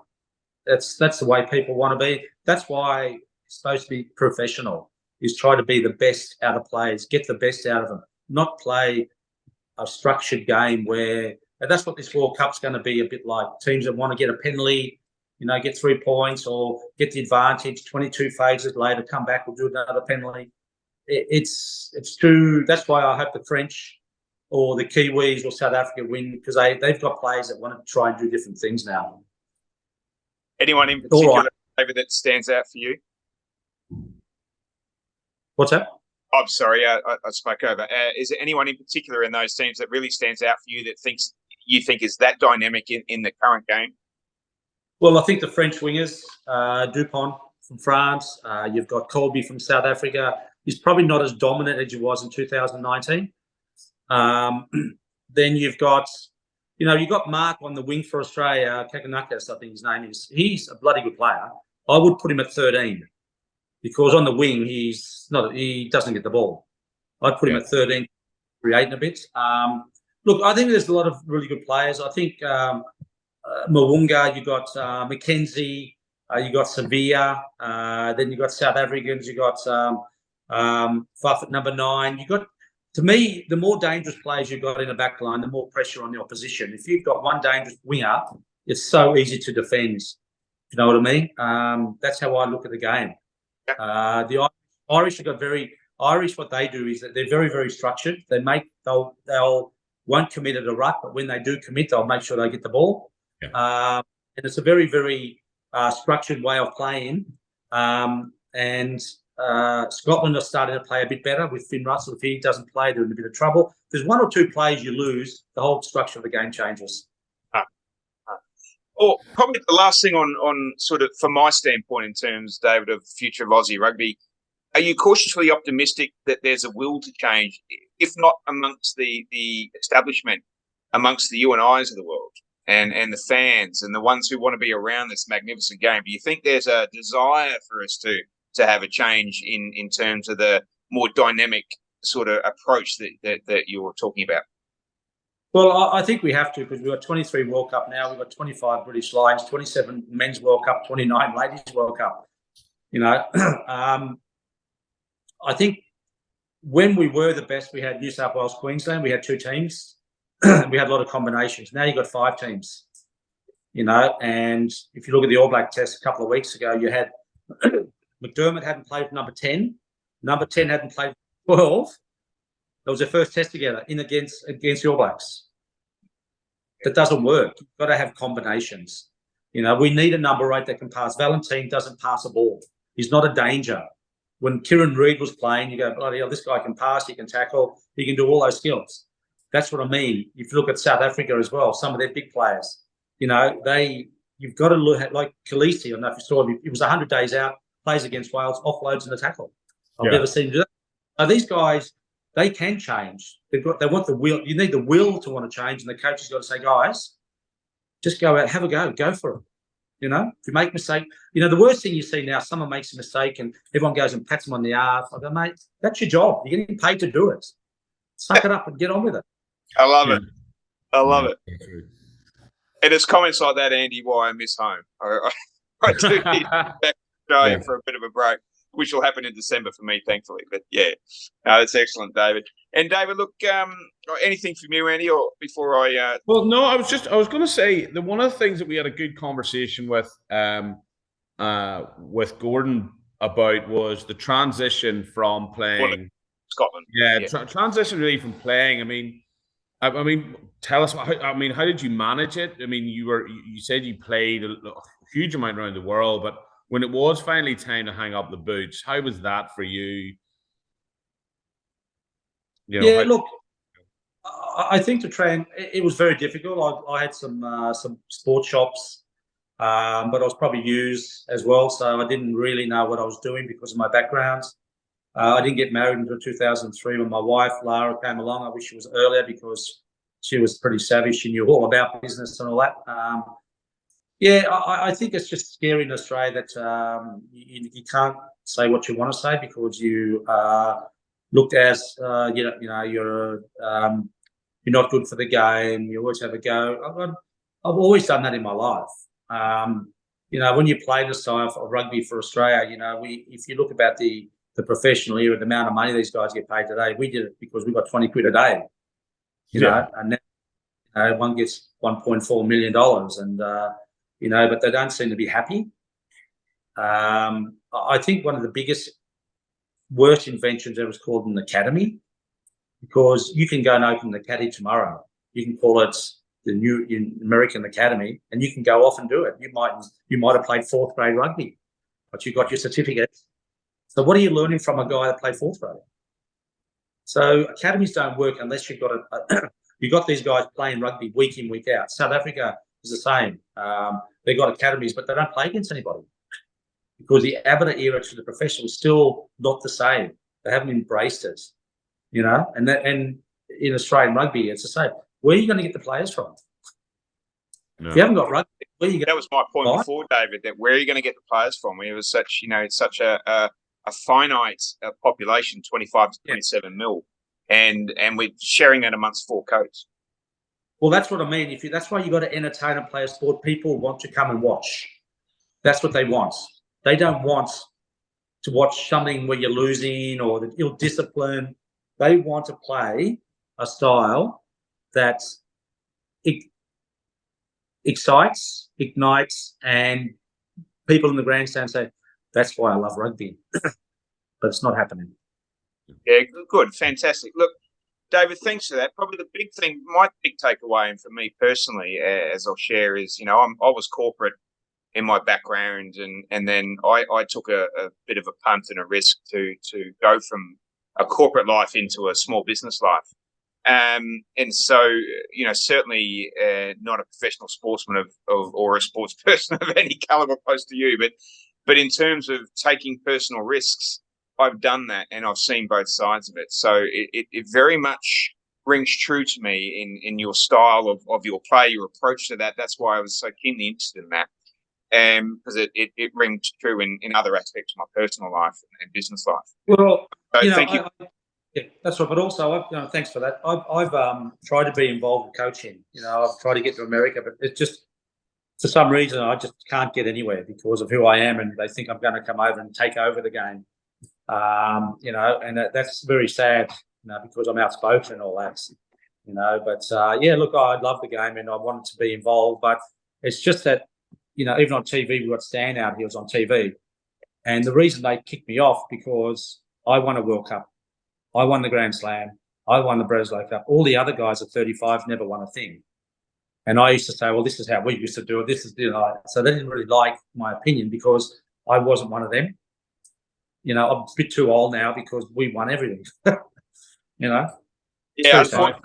that's the way people want to be. That's why it's supposed to be professional, is try to be the best out of players, get the best out of them, not play a structured game where, and that's what this World Cup's going to be a bit like. Teams that want to get a penalty, you know, get 3 points or get the advantage, 22 phases later, come back, we'll do another penalty. It's too. That's why I hope the French or the Kiwis or South Africa win, because they've got players that want to try and do different things now.
Anyone in particular, David, that stands out for you?
What's that?
I'm sorry, I spoke over. Is there anyone in particular in those teams that really stands out for you that you think is that dynamic in the current game?
Well, I think the French wingers, Dupont from France, you've got Colby from South Africa. He's probably not as dominant as he was in 2019. Then you've got, you know, you've got Mark on the wing for Australia, Kakanakis, I think his name is. He's a bloody good player. I would put him at 13 because on the wing he doesn't get the ball. I'd put him at 13, creating a bit. Look, I think there's a lot of really good players. I think Mwunga, you got McKenzie, you got Sevilla, then you got South Africans, you got Fuff at number 9. You got, to me, the more dangerous players you've got in the back line, the more pressure on the opposition. If you've got one dangerous winger, it's so easy to defend. You know what I mean? That's how I look at the game. The Irish have got Irish, what they do is that they're very, very structured. They'll won't commit at a ruck, but when they do commit, they'll make sure they get the ball. Yeah. And it's a very, very structured way of playing. And Scotland are starting to play a bit better with Finn Russell. If he doesn't play, they're in a bit of trouble. If there's 1 or 2 players you lose, the whole structure of the game changes.
Or probably the last thing on sort of, from my standpoint in terms, David, of the future of Aussie rugby, are you cautiously optimistic that there's a will to change, if not amongst the establishment, amongst the you and I's of the world and the fans and the ones who want to be around this magnificent game? Do you think there's a desire for us to have a change in terms of the more dynamic sort of approach that you're talking about?
Well, I think we have to, because we've got 23 World Cup now. We've got 25 British Lions, 27 Men's World Cup, 29 Ladies World Cup. You know, I think when we were the best, we had New South Wales, Queensland. We had 2 teams. We had a lot of combinations. Now you've got 5 teams. You know, and if you look at the All Black Test a couple of weeks ago, you had McDermott hadn't played for number 10. Number 10 hadn't played for 12. That was their first test together against the All Blacks. That doesn't work. You've got to have combinations. You know, we need a number 8 that can pass. Valentine doesn't pass a ball. He's not a danger. When Kieran Reid was playing, you go, bloody hell, this guy can pass, he can tackle, he can do all those skills. That's what I mean. If you look at South Africa as well, some of their big players, you know, you've got to look at, like Khaleesi, I don't know if you saw him, he was 100 days out, plays against Wales, offloads and a tackle. I've never seen him do that. Now, these guys, they can change. They want the will. You need the will to want to change, and the coach has got to say, guys, just go out, have a go for it. You know, if you make a mistake, you know, the worst thing you see now, someone makes a mistake and everyone goes and pats them on the arse. I go, mate, that's your job. You're getting paid to do it. Suck it up and get on with it.
I love it. I love it. And it's comments like that, Andy, why I miss home. I do need to back to Australia for a bit of a break. which will happen in December for me, thankfully. But yeah, that's excellent, David. And David, look, anything from you, Andy, or before I?
Well, no, I was going to say that one of the things that we had a good conversation with Gordon about was the transition from playing
Scotland.
Yeah, transition really from playing. I mean, tell us. How did you manage it? I mean, you said you played a huge amount around the world, but when it was finally time to hang up the boots, how was that for you?
Look, I think it was very difficult. I had some sports shops, but I was probably used as well, so I didn't really know what I was doing because of my background. I didn't get married until 2003 when my wife, Lara, came along. I wish she was earlier because she was pretty savvy. She knew all about business and all that. I think it's just scary in Australia that you can't say what you want to say because you looked as, you're not good for the game. You always have a go. I've always done that in my life. When you play the style of rugby for Australia, if you look about the professional era, the amount of money these guys get paid today, we did it because we got 20 quid a day, and now, one gets $1.4 million and, but they don't seem to be happy. I think one of the biggest, worst inventions ever was called an academy because you can go and open an academy tomorrow. You can call it the new American Academy and you can go off and do it. You might have played fourth grade rugby, but you got your certificate. So what are you learning from a guy that played fourth grade? So academies don't work unless you've got you've got these guys playing rugby week in, week out. South Africa is the same. They've got academies, but they don't play against anybody because the amateur era to the professional is still not the same. They haven't embraced it, and in Australian rugby, it's the same. Where are you going to get the players from? No. If you haven't got rugby, where are you going
That was my point before, David, that where are you going to get the players from? It was such, it's such a finite population, 25 to 27 mil, and we're sharing that amongst 4 codes.
Well, that's what I mean. That's why you got to entertain and play a sport. People want to come and watch. That's what they want. They don't want to watch something where you're losing or the ill discipline. They want to play a style that excites, ignites, and people in the grandstand say, that's why I love rugby. But it's not happening.
Yeah, good. Fantastic. Look, David, thanks for that. Probably the big thing, my big takeaway, and for me personally, as I'll share, is, I was corporate in my background, and then I took a bit of a punt and a risk to go from a corporate life into a small business life. And so, certainly not a professional sportsman or a sports person of any caliber close to you, but in terms of taking personal risks, I've done that and I've seen both sides of it. So it very much rings true to me in your style of your play, your approach to that. That's why I was so keenly interested in that. Because it rings true in other aspects of my personal life and business life.
Well,
thank you.
Yeah, that's right. But also, thanks for that. I've tried to be involved with coaching. I've tried to get to America, but it's just for some reason I just can't get anywhere because of who I am, and they think I'm going to come over and take over the game. And that's very sad. Because I'm outspoken and all that. But look, I love the game and I wanted to be involved, but it's just that. Even on TV, we've got Stan out here was on TV. And the reason they kicked me off because I won a World Cup. I won the Grand Slam. I won the Breslow Cup. All the other guys at 35 never won a thing. And I used to say, well, this is how we used to do it. This is, so they didn't really like my opinion because I wasn't one of them. I'm a bit too old now because we won everything.
Yeah,
sorry,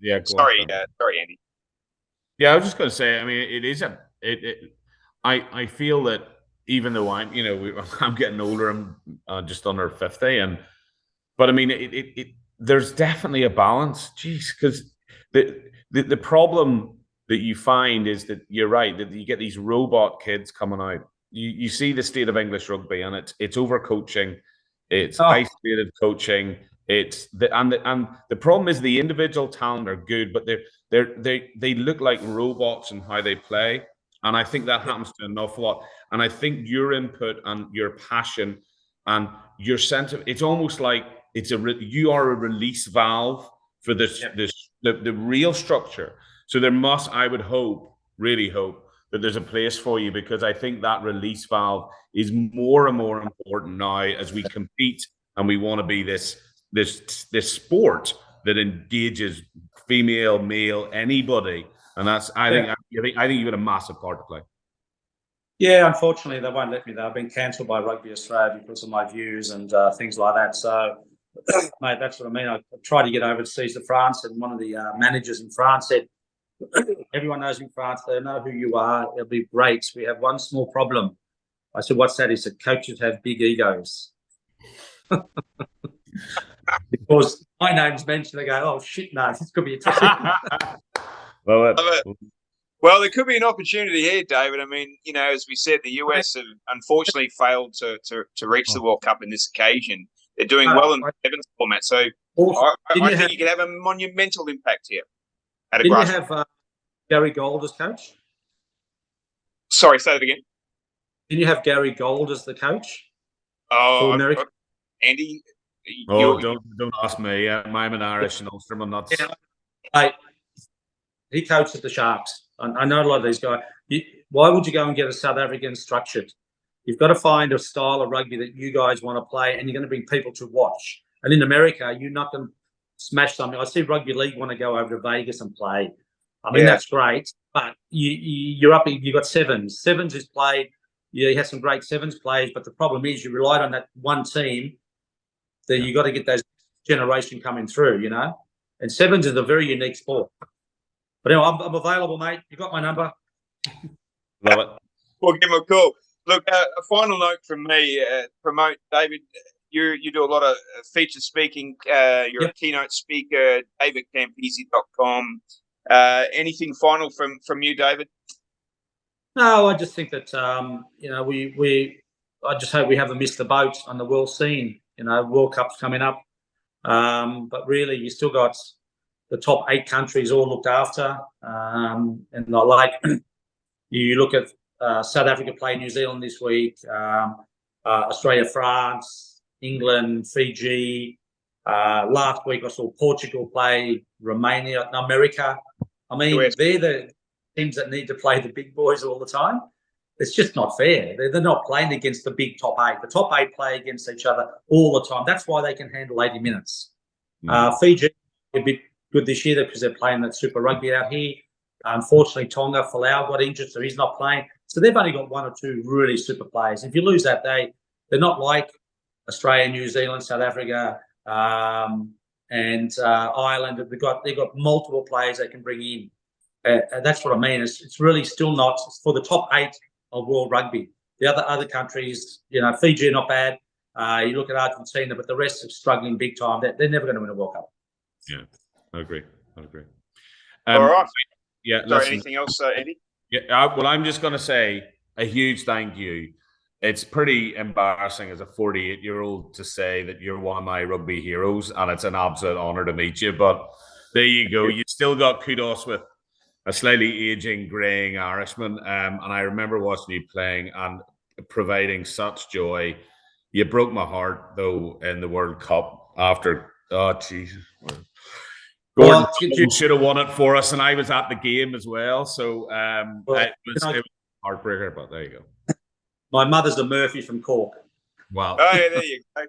Andy.
Yeah, I was just going to say. I mean, it is I feel that even though I'm getting older, I'm just under 50, but I mean, there's definitely a balance. Jeez, because the problem that you find is that you're right that you get these robot kids coming out. You see the state of English rugby, and it's overcoaching, it's isolated coaching. The problem is the individual talent are good, but they look like robots in how they play. And I think that happens to an awful lot. And I think your input and your passion and your sense of it's almost like you are a release valve for the real structure. So there must, I would hope, really hope that there's a place for you, because I think that release valve is more and more important now as we compete and we want to be this sport that engages female, male, anybody. And that's I think you've got a massive part to play.
Yeah, unfortunately, they won't let me. They've been cancelled by Rugby Australia because of my views and things like that. So, mate, that's what I mean. I tried to get overseas to France, and one of the managers in France said, everyone knows in France, they know who you are. It'll be great. We have one small problem. I said, what's that? He said, coaches have big egos. Because my name's mentioned, they go, oh, shit, no, this could be a tough.
Well, there could be an opportunity here, David. I mean, as we said, the US have unfortunately failed to reach the World Cup in this occasion. They're doing well in the sevens format. So I think you could have a monumental impact here.
Didn't you have Gary Gold as coach?
Sorry, say that again.
Didn't you have Gary Gold as the coach?
Oh, Andy.
Don't ask me. I'm an Irish and Ulster. I'm not.
Hey, he coached at the Sharks. I know a lot of these guys. Why would you go and get a South African structured? You've got to find a style of rugby that you guys want to play, and you're going to bring people to watch. And in America, you're not going to smash something. I see rugby league want to go over to Vegas and play. I mean, that's great, but you're up. You've got sevens. Sevens is played. You have some great sevens players, but the problem is you relied on that one team. That you got to get those generation coming through, And sevens is a very unique sport. But anyway, I'm available, mate. You got my number.
Love it.
We'll give him a call. Look, a final note from me. Promote, David. You do a lot of feature speaking. You're a keynote speaker. DavidCampese.com. Anything final from you, David?
No, I just think that I just hope we haven't missed the boat on the world scene. World Cup's coming up, but really, you still got the top 8 countries all looked after, and you look at South Africa play New Zealand this week, Australia, France, England, Fiji. Last week I saw Portugal play Romania, America. I mean, they're the teams that need to play the big boys all the time. It's just not fair. They're not playing against the big top 8. The top 8 play against each other all the time. That's why they can handle 80 minutes. Fiji a bit good this year because they're playing that Super Rugby out here. Unfortunately, Tonga, Folau got injured, so he's not playing. So they've only got 1 or 2 really super players. If you lose that, they're not like Australia, New Zealand, South Africa, and Ireland. They've got multiple players they can bring in. That's what I mean. It's really still not for the top 8 of world rugby. The other countries, Fiji are not bad. You look at Argentina, but the rest are struggling big time. They're never going to win a World Cup.
Yeah, I agree.
All right.
Yeah.
Sorry, anything else, Andy?
Yeah. Well, I'm just going to say a huge thank you. It's pretty embarrassing as a 48-year-old to say that you're one of my rugby heroes, and it's an absolute honour to meet you. But there you go. You still got kudos with a slightly aging, greying Irishman. And I remember watching you playing and providing such joy. You broke my heart, though, in the World Cup after, Jesus. Gordon should have won it for us, and I was at the game as well. So it was a heartbreaker, but there you go.
My mother's a Murphy from Cork.
Wow.
Oh, yeah, there you go.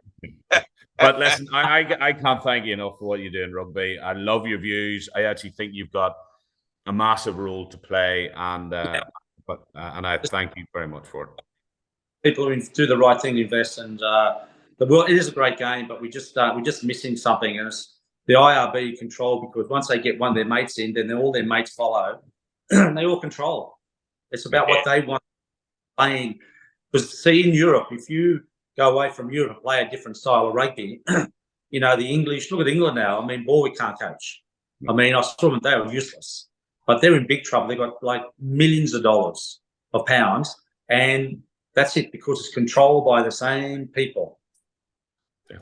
But listen, I can't thank you enough for what you do in rugby. I love your views. I actually think you've got a massive role to play, and I thank you very much for it.
People who do the right thing, invest, and the world. It is a great game, but we're just missing something, and it's the IRB control, because once they get one of their mates in, then all their mates follow, and they all control. It's about what they want playing. Because see, in Europe, if you go away from Europe and play a different style of rugby, the English. Look at England now. I mean, Borwick can't coach. I mean, I saw them; they were useless. But they're in big trouble. They've got like millions of dollars of pounds, and that's it, because it's controlled by the same people.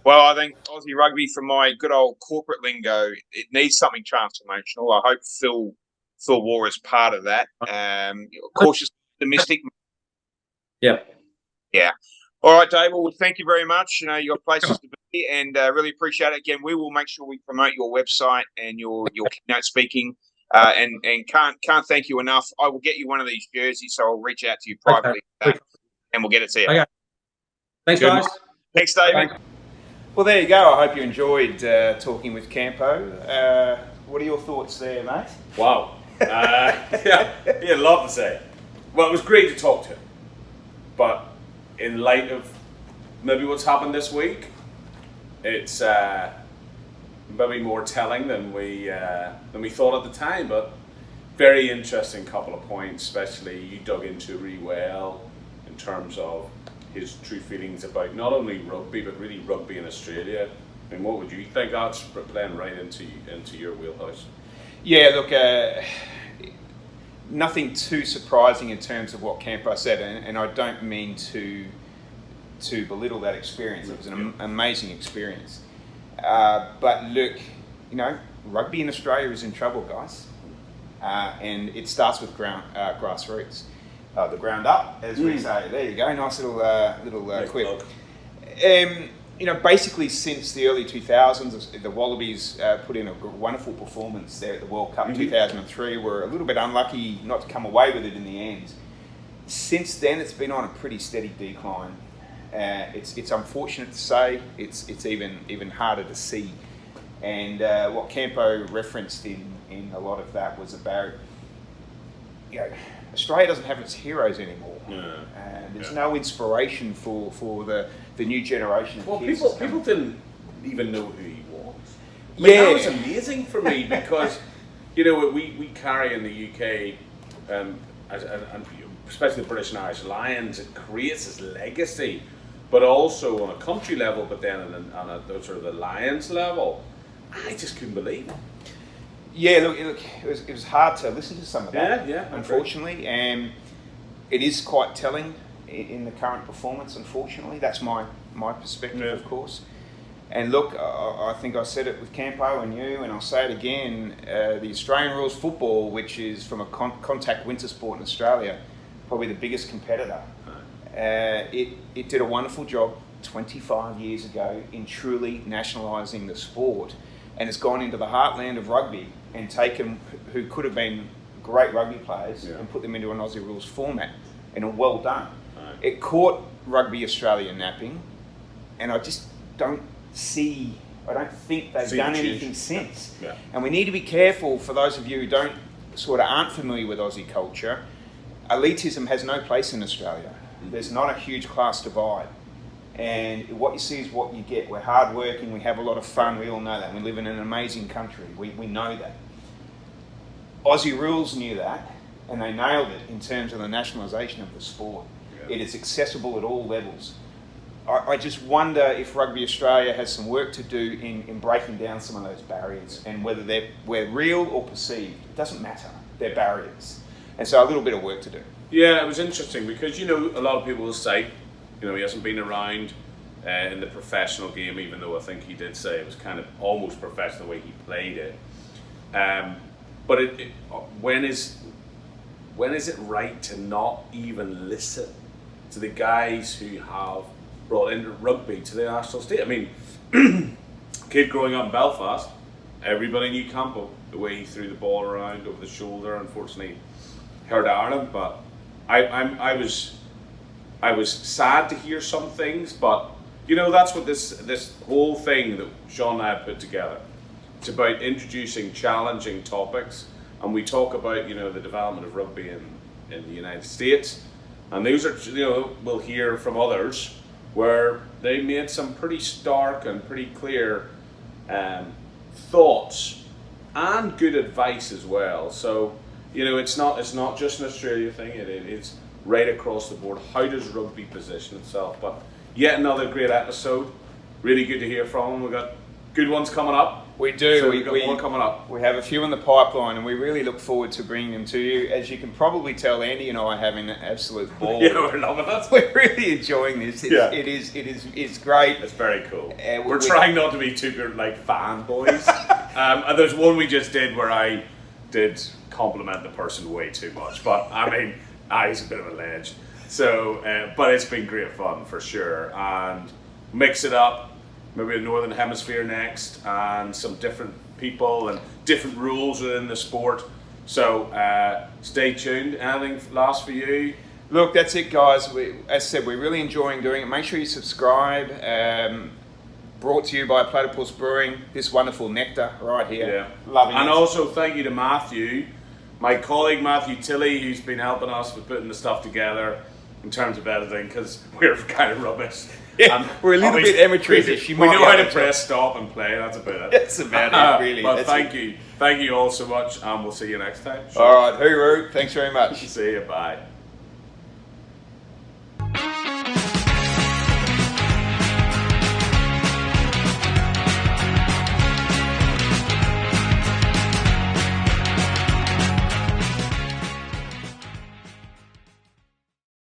Well, I think Aussie rugby, from my good old corporate lingo, it needs something transformational. I hope Phil Waugh is part of that. Cautious the Mystic.
Yeah.
Yeah. All right, Dave. Well, thank you very much. You know, your places to be, and really appreciate it. Again, we will make sure we promote your website and your keynote speaking. And can't thank you enough. I will get you one of these jerseys, so I'll reach out to you privately,
Okay.
and we'll get it to you.
Okay. Thanks, guys.
Thanks, David.
Well, there you go. I hope you enjoyed talking with Campo. What are your thoughts there, mate?
Wow. Yeah, a lot to say. Well, it was great to talk to him, but in light of maybe what's happened this week, it's maybe more telling than we thought at the time. But very interesting couple of points, especially you dug into really well in terms of his true feelings about not only rugby but really rugby in Australia. I mean, what would you think? That's playing right into your wheelhouse.
Yeah, look, nothing too surprising in terms of what Campo said, and I don't mean to belittle that experience. It was an amazing experience. But look, you know, rugby in Australia is in trouble, guys, and it starts with grassroots, the ground up, as we say. There you go, nice little quip. You know, basically since the early 2000s, the Wallabies put in a wonderful performance there at the World Cup 2003. Were a little bit unlucky not to come away with it in the end. Since then, it's been on a pretty steady decline. It's unfortunate to say. It's even harder to see. And what Campo referenced in a lot of that was about, you know, Australia doesn't have its heroes anymore. There's no inspiration for the new generation of kids.
People didn't even know who he was. I mean, that was amazing for me because, you know, we carry in the UK, and especially the British and Irish Lions, it creates this legacy, but also on a country level, but then on a sort of the Lions level, I just couldn't believe it.
Yeah, look, it was hard to listen to some of that, unfortunately, and it is quite telling in the current performance, unfortunately. That's my perspective, of course. And look, I think I said it with Campo and you, and I'll say it again, the Australian rules football, which is from a contact winter sport in Australia, probably the biggest competitor. It did a wonderful job 25 years ago in truly nationalising the sport, and it's gone into the heartland of rugby and taken who could have been great rugby players and put them into an Aussie rules format, and well done. It caught Rugby Australia napping, and I just don't think they've done anything since. Yeah. And we need to be careful, for those of you who aren't familiar with Aussie culture, elitism has no place in Australia. There's not a huge class divide. And what you see is what you get. We're hardworking, we have a lot of fun, we all know that. We live in an amazing country, we know that. Aussie rules knew that, and they nailed it in terms of the nationalisation of the sport. It is accessible at all levels. I just wonder if Rugby Australia has some work to do in breaking down some of those barriers, and whether we're real or perceived. It doesn't matter. They're barriers. And so a little bit of work to do.
Yeah, it was interesting because, you know, a lot of people will say, you know, he hasn't been around in the professional game, even though I think he did say it was kind of almost professional the way he played it. But when is it right to not even listen to the guys who have brought into rugby to the national state? I mean, kid growing up in Belfast, everybody knew Campo, the way he threw the ball around over the shoulder. Unfortunately, hurt Ireland, but I was sad to hear some things, but you know, that's what this whole thing that Sean and I have put together. It's about introducing challenging topics, and we talk about, you know, the development of rugby in the United States, and these are, you know, we'll hear from others where they made some pretty stark and pretty clear thoughts and good advice as well. So, you know, it's not just an Australia thing. It's right across the board. How does rugby position itself? But yet another great episode. Really good to hear from them. We've got good ones coming up.
We do.
So we've got more coming up.
We have a few in the pipeline, and we really look forward to bringing them to you. As you can probably tell, Andy and I are having an absolute ball.
Yeah, we're loving it.
We're really enjoying this. It's great.
It's very cool. We're trying not to be too like fanboys. And there's one we just did where I did compliment the person way too much. But I mean, He's a bit of a ledge. So, but it's been great fun for sure, and mix it up. Maybe the Northern Hemisphere next, and some different people and different rules within the sport. So stay tuned. Anything last for you?
Look, that's it, guys. As I said, we're really enjoying doing it. Make sure you subscribe. Brought to you by Platypus Brewing. This wonderful nectar right here.
Yeah.
Loving it.
And also thank you to Matthew, my colleague Matthew Tilley, who's been helping us with putting the stuff together in terms of editing, because we're kind of rubbish.
Yeah, we're a little bit amateurish.
We know how to press stop and play. That's about it.
That's about it, really.
But thank you all so much, and we'll see you next time.
All right, hooroo. Thanks very much.
See you. Bye.